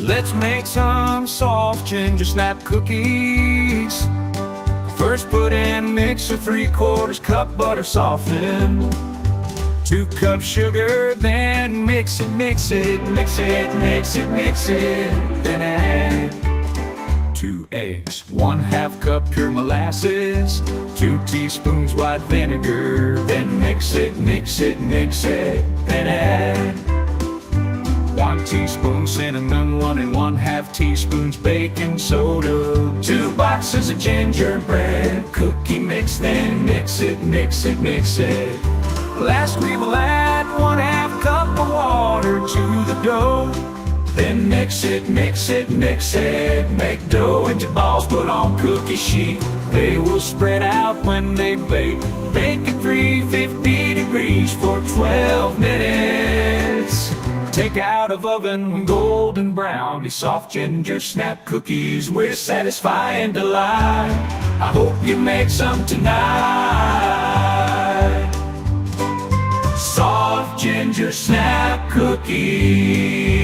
Let's make some soft ginger snap cookies. First put in mix of 3/4 cup butter softened, 2 cups sugar, then mix it, mix it, mix it, mix it, mix it. Then add 2 eggs, 1/2 cup pure molasses, 2 teaspoons white vinegar. Then mix it, mix it, mix it. Then add 1 teaspoon cinnamon, 1 1/2 teaspoons baking soda, 2 boxes of gingerbread cookie mix. Then mix it, mix it, mix it. Last we will add 1/2 cup of water to the dough. Then mix it, mix it, mix it. Make dough into balls, put on cookie sheet. They will spread out when they bake. Bake at 350 degrees for 12 minutes. Take out of oven when golden brown. These soft ginger snap cookies with satisfying delight. I hope you make some tonight. Soft ginger snap cookies.